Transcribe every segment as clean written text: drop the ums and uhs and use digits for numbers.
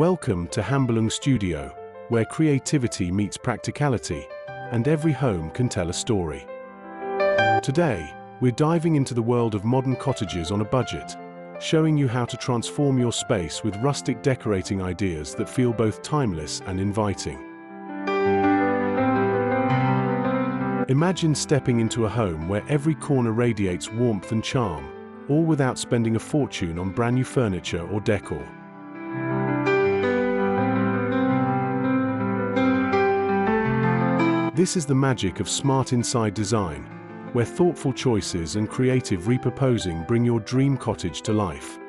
Welcome to Hambalung Studio, where creativity meets practicality, and every home can tell a story. Today, we're diving into the world of modern cottages on a budget, showing you how to transform your space with rustic decorating ideas that feel both timeless and inviting. Imagine stepping into a home where every corner radiates warmth and charm, all without spending a fortune on brand new furniture or decor. This is the magic of smart inside design, where thoughtful choices and creative repurposing bring your dream cottage to life.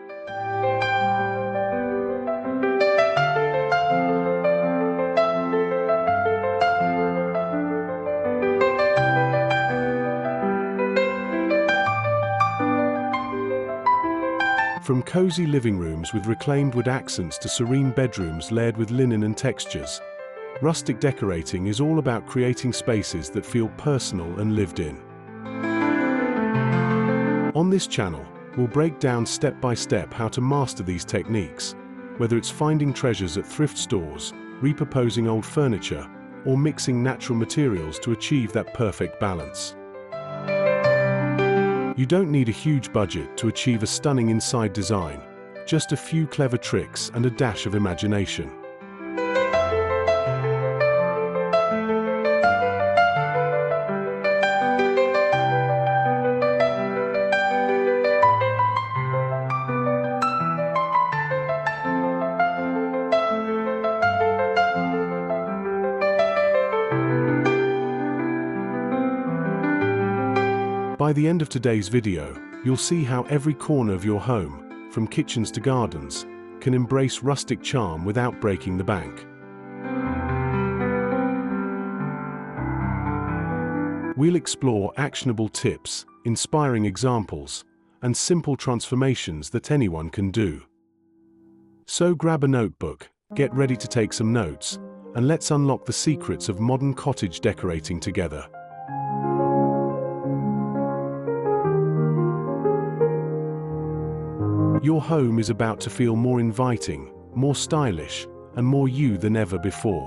From cozy living rooms with reclaimed wood accents to serene bedrooms layered with linen and textures, rustic decorating is all about creating spaces that feel personal and lived in. On this channel, we'll break down step by step how to master these techniques, whether it's finding treasures at thrift stores, repurposing old furniture, or mixing natural materials to achieve that perfect balance. You don't need a huge budget to achieve a stunning inside design, just a few clever tricks and a dash of imagination. By the end of today's video, you'll see how every corner of your home, from kitchens to gardens, can embrace rustic charm without breaking the bank. We'll explore actionable tips, inspiring examples, and simple transformations that anyone can do. So grab a notebook, get ready to take some notes, and let's unlock the secrets of modern cottage decorating together. Your home is about to feel more inviting, more stylish, and more you than ever before.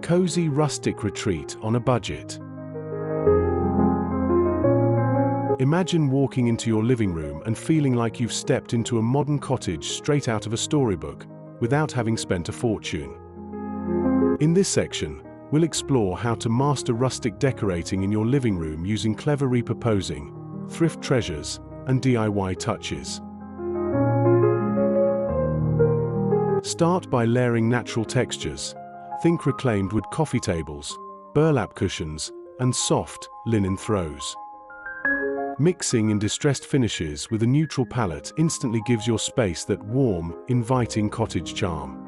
Cozy rustic retreat on a budget. Imagine walking into your living room and feeling like you've stepped into a modern cottage straight out of a storybook, without having spent a fortune. In this section, we'll explore how to master rustic decorating in your living room using clever repurposing, thrift treasures, and DIY touches. Start by layering natural textures. Think reclaimed wood coffee tables, burlap cushions, and soft linen throws. Mixing in distressed finishes with a neutral palette instantly gives your space that warm, inviting cottage charm.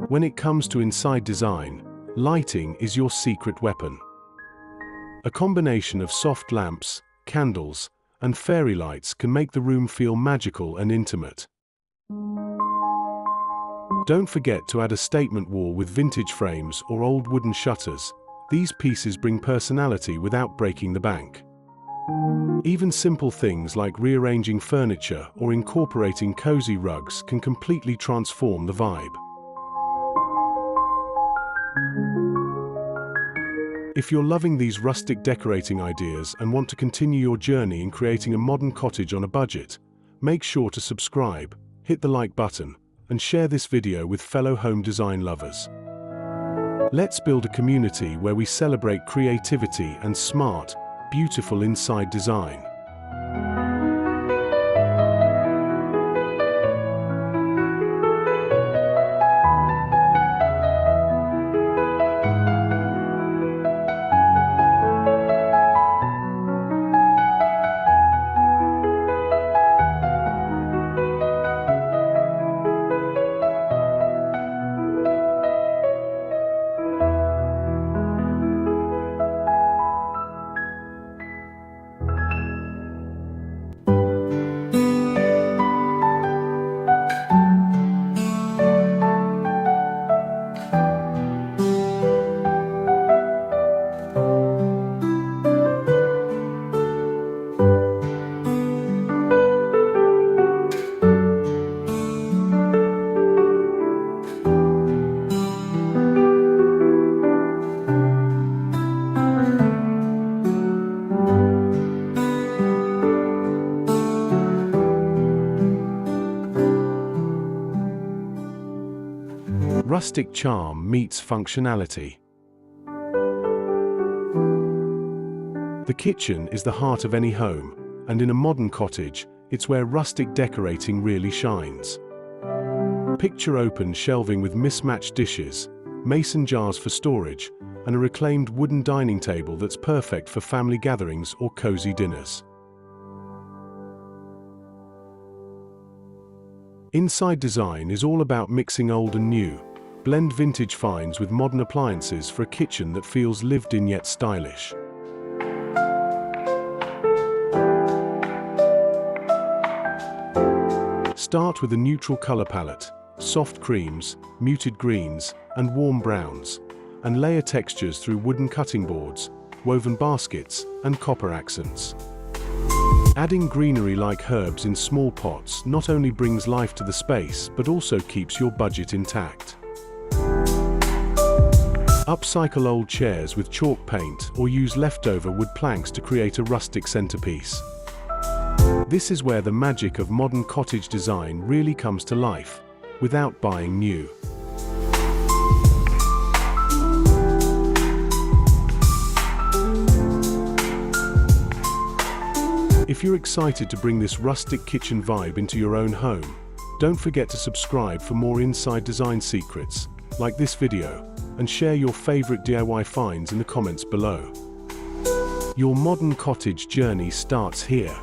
When it comes to inside design, lighting is your secret weapon. A combination of soft lamps, candles, and fairy lights can make the room feel magical and intimate. Don't forget to add a statement wall with vintage frames or old wooden shutters. These pieces bring personality without breaking the bank. Even simple things like rearranging furniture or incorporating cozy rugs can completely transform the vibe. If you're loving these rustic decorating ideas and want to continue your journey in creating a modern cottage on a budget, make sure to subscribe, hit the like button, and share this video with fellow home design lovers. Let's build a community where we celebrate creativity and smart, beautiful inside design. Rustic charm meets functionality. The kitchen is the heart of any home, and in a modern cottage, it's where rustic decorating really shines. Picture open shelving with mismatched dishes, mason jars for storage, and a reclaimed wooden dining table that's perfect for family gatherings or cozy dinners. Inside design is all about mixing old and new. Blend vintage finds with modern appliances for a kitchen that feels lived in yet stylish. Start with a neutral color palette, soft creams, muted greens, and warm browns, and layer textures through wooden cutting boards, woven baskets, and copper accents. Adding greenery like herbs in small pots not only brings life to the space, but also keeps your budget intact. Upcycle old chairs with chalk paint or use leftover wood planks to create a rustic centerpiece. This is where the magic of modern cottage design really comes to life, without buying new. If you're excited to bring this rustic kitchen vibe into your own home, don't forget to subscribe for more inside design secrets, like this video, and share your favorite DIY finds in the comments below. Your modern cottage journey starts here.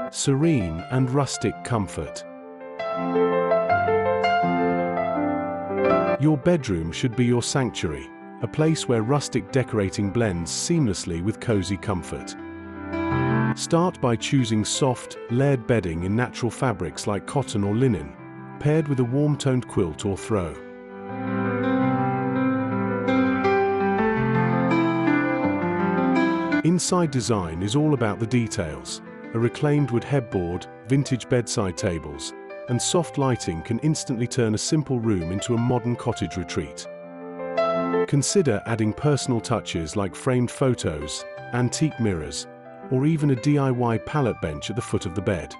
Serene and rustic comfort. Your bedroom should be your sanctuary, a place where rustic decorating blends seamlessly with cozy comfort. Start by choosing soft, layered bedding in natural fabrics like cotton or linen, paired with a warm-toned quilt or throw. Inside design is all about the details. A reclaimed wood headboard, vintage bedside tables, and soft lighting can instantly turn a simple room into a modern cottage retreat. Consider adding personal touches like framed photos, antique mirrors, or even a DIY pallet bench at the foot of the bed.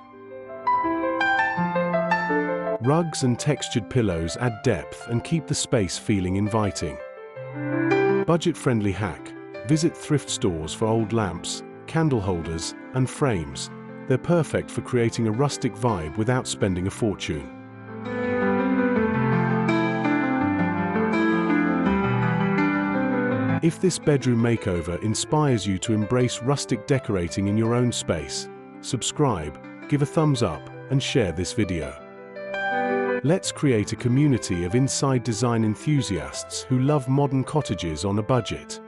Rugs and textured pillows add depth and keep the space feeling inviting. Budget-friendly hack: visit thrift stores for old lamps, candle holders, and frames. They're perfect for creating a rustic vibe without spending a fortune. If this bedroom makeover inspires you to embrace rustic decorating in your own space, subscribe, give a thumbs up, and share this video. Let's create a community of inside design enthusiasts who love modern cottages on a budget.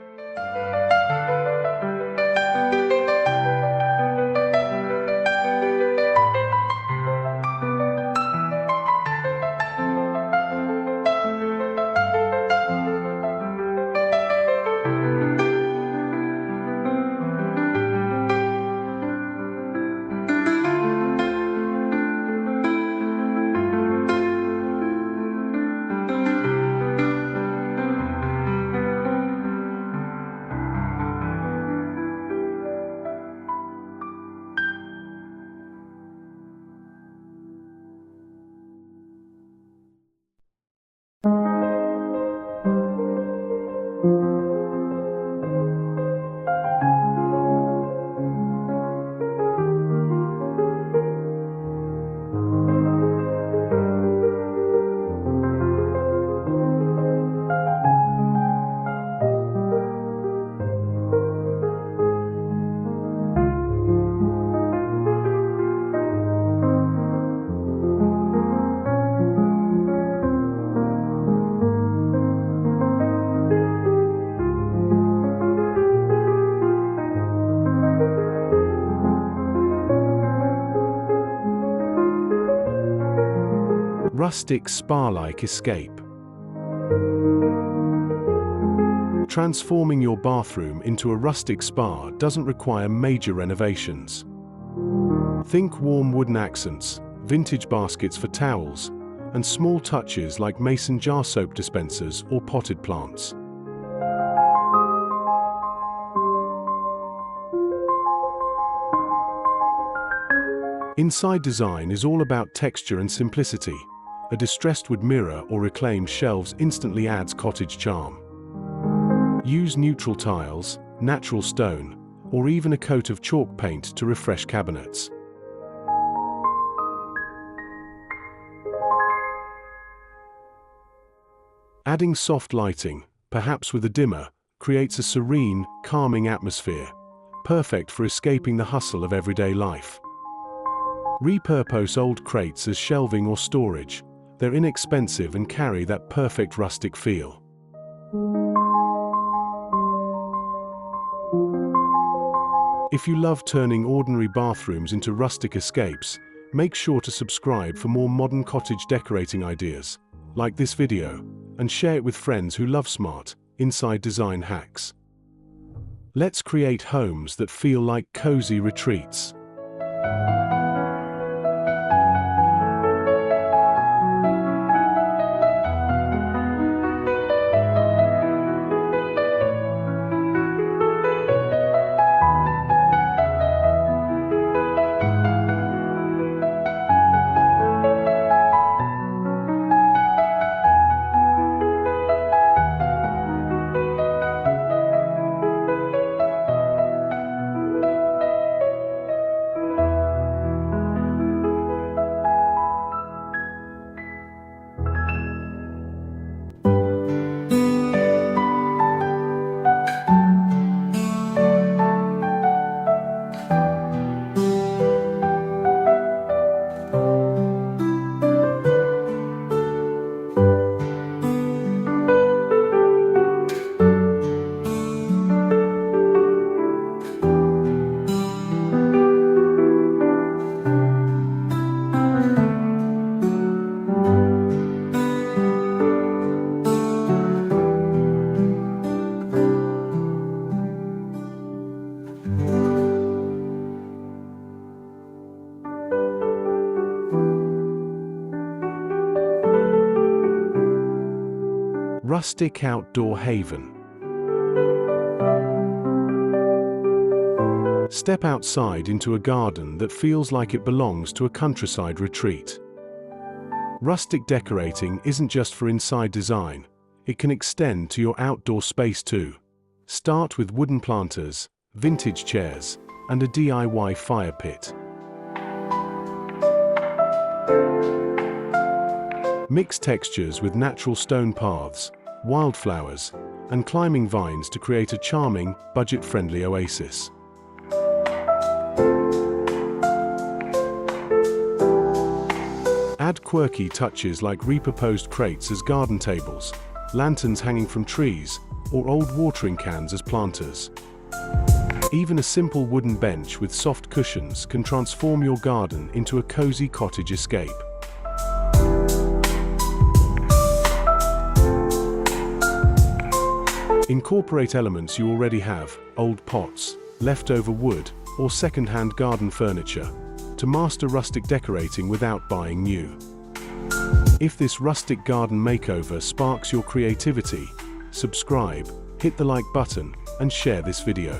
Rustic spa-like escape. Transforming your bathroom into a rustic spa doesn't require major renovations. Think warm wooden accents, vintage baskets for towels, and small touches like mason jar soap dispensers or potted plants. Inside design is all about texture and simplicity. A distressed wood mirror or reclaimed shelves instantly adds cottage charm. Use neutral tiles, natural stone, or even a coat of chalk paint to refresh cabinets. Adding soft lighting, perhaps with a dimmer, creates a serene, calming atmosphere, perfect for escaping the hustle of everyday life. Repurpose old crates as shelving or storage. They're inexpensive and carry that perfect rustic feel. If you love turning ordinary bathrooms into rustic escapes, make sure to subscribe for more modern cottage decorating ideas. Like this video, and share it with friends who love smart, inside design hacks. Let's create homes that feel like cozy retreats. Rustic outdoor haven. Step outside into a garden that feels like it belongs to a countryside retreat. Rustic decorating isn't just for inside design, it can extend to your outdoor space too. Start with wooden planters, vintage chairs, and a DIY fire pit. Mix textures with natural stone paths, wildflowers, and climbing vines to create a charming, budget-friendly oasis. Add quirky touches like repurposed crates as garden tables, lanterns hanging from trees, or old watering cans as planters. Even a simple wooden bench with soft cushions can transform your garden into a cozy cottage escape. Incorporate elements you already have, old pots, leftover wood, or second-hand garden furniture, to master rustic decorating without buying new. If this rustic garden makeover sparks your creativity, subscribe, hit the like button, and share this video.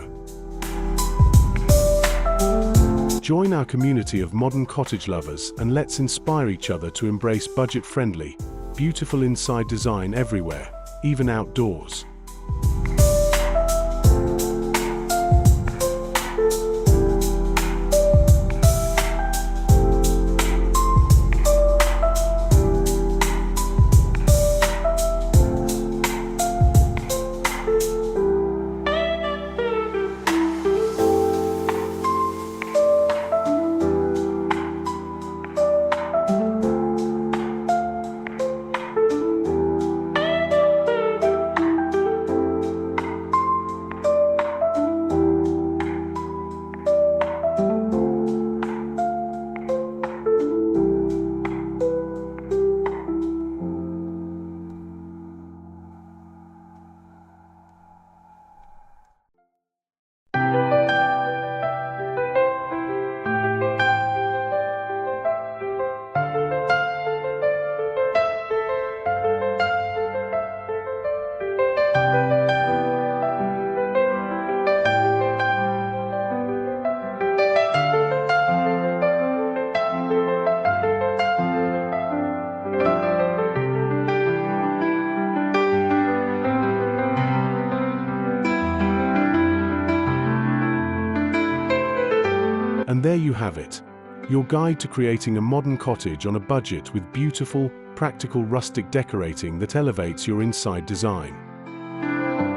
Join our community of modern cottage lovers and let's inspire each other to embrace budget-friendly, beautiful inside design everywhere, even outdoors. And there you have it, your guide to creating a modern cottage on a budget with beautiful, practical rustic decorating that elevates your inside design.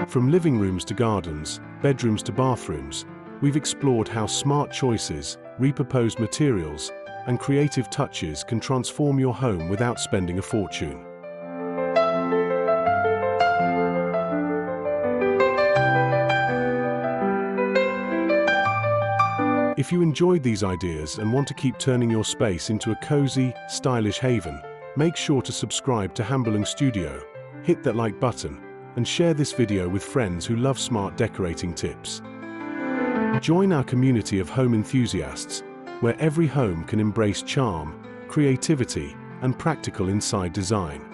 From living rooms to gardens, bedrooms to bathrooms, we've explored how smart choices, repurposed materials, and creative touches can transform your home without spending a fortune. If you enjoyed these ideas and want to keep turning your space into a cozy, stylish haven, make sure to subscribe to Hamburling Studio, hit that like button, and share this video with friends who love smart decorating tips. Join our community of home enthusiasts, where every home can embrace charm, creativity, and practical inside design.